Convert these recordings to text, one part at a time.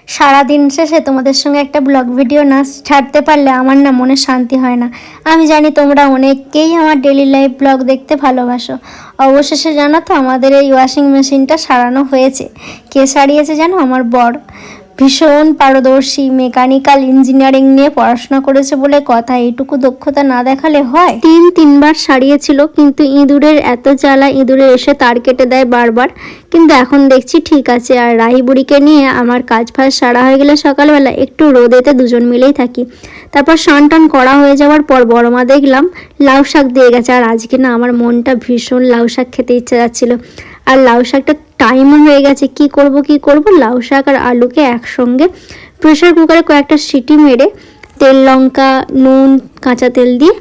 সারাদিন শেষে তোমাদের সঙ্গে একটা ব্লগ ভিডিও না ছাড়তে পারলে আমার না মনে শান্তি হয় না। আমি জানি তোমরা অনেকেই আমার ডেলি লাইফ ব্লগ দেখতে ভালোবাসো। অবশেষে জানো তো আমাদের এই ওয়াশিং মেশিনটা সারানো হয়েছে। কে সারিয়েছে জানো? আমার বর। ভীষণ পারদর্শী, মেকানিক্যাল ইঞ্জিনিয়ারিং নিয়ে পড়াশোনা করেছে বলে কথা। এইটুকু দক্ষতা না দেখালে হয়? তিনবার সারিয়েছিল, কিন্তু ইঁদুরের এত জ্বালা, ইঁদুরে এসে তার কেটে দেয় বারবার। কিন্তু এখন দেখছি ঠিক আছে। আর রাহি বুড়িকে নিয়ে আমার কাজ ফাজ সারা হয়ে গেলে সকালবেলা একটু রোদেতে দুজন মিলেই থাকি। তারপর স্নান টান করা হয়ে যাওয়ার পর বড় মা দেখলাম লাউ শাক দিয়ে গেছে। আর আজকে না আমার মনটা ভীষণ লাউ শাক খেতে ইচ্ছে যাচ্ছিল। আর লাউ শাকটা টাইমও হয়ে গেছে। কি করব লাউ শাক আর আলুকে একসঙ্গে প্রেশার কুকারে কয়েকটা সিটি মেরে তেল, লঙ্কা, নুন, কাঁচা তেল দিয়ে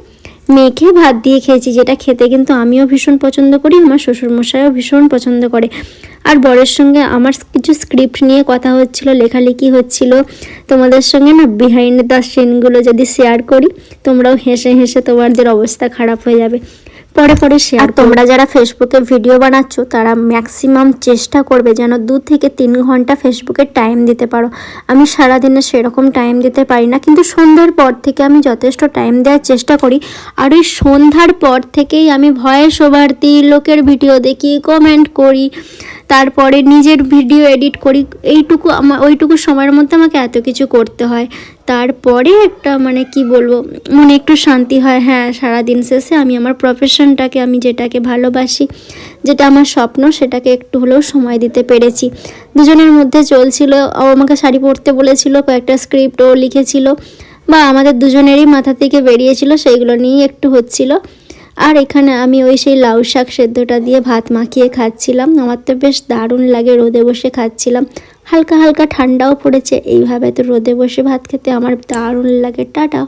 মেখে ভাত দিয়ে খেয়েছি, যেটা খেতে কিন্তু আমিও ভীষণ পছন্দ করি, আমার শ্বশুরমশাইও ভীষণ পছন্দ করে। আর বরের সঙ্গে আমার কিছু স্ক্রিপ্ট নিয়ে কথা হচ্ছিল, লেখালেখি হচ্ছিল। তোমাদের সঙ্গে না বিহাইন্ড দ্য সিনগুলো যদি শেয়ার করি, তোমরাও হেসে হেসে তোমাদের অবস্থা খারাপ হয়ে যাবে। পরে শেয়ার। তোমরা যারা ফেসবুকে ভিডিও বানাচ্ছ তারা ম্যাক্সিমাম চেষ্টা করবে যেন 2 থেকে 3 ঘন্টা ফেসবুকে টাইম দিতে পারো। আমি সারাদিনে সেরকম টাইম দিতে পারি না, কিন্তু সন্ধ্যার পর থেকে আমি যথেষ্ট টাইম দেওয়ার চেষ্টা করি। আর ওই সন্ধ্যার পর থেকেই আমি ভয়েস ওভার দিই, লোকের ভিডিও দেখি, কমেন্ট করি, তারপরে নিজের ভিডিও এডিট করি। ওইটুকু সময়ের মধ্যে আমাকে এত কিছু করতে হয়। তারপরে একটা কি বলবো, মনে একটু শান্তি হয়। হ্যাঁ, সারাদিন শেষে আমি আমার প্রফেশনটাকে, আমি যেটাকে ভালোবাসি, যেটা আমার স্বপ্ন, সেটাকে একটু হলেও সময় দিতে পেরেছি। দুজনের মধ্যে চলছিল। ও আমাকে শাড়ি পরতে বলেছিল, কয়েকটা স্ক্রিপ্ট ও লিখেছিল, বা আমাদের দুজনেরই মাথা থেকে বেরিয়েছিল, সেইগুলো নিয়েই একটু হচ্ছিল। আর এখানে আমি সেই লাউ শাক সেদ্ধটা দিয়ে ভাত মাখিয়ে খাচ্ছিলাম। আমার তো বেশ দারুণ লাগে, রোদে বসে খাচ্ছিলাম। হালকা হালকা ঠান্ডাও পড়েছে। এইভাবে তো রোদে বসে ভাত খেতে আমার দারুণ লাগে। টাটা।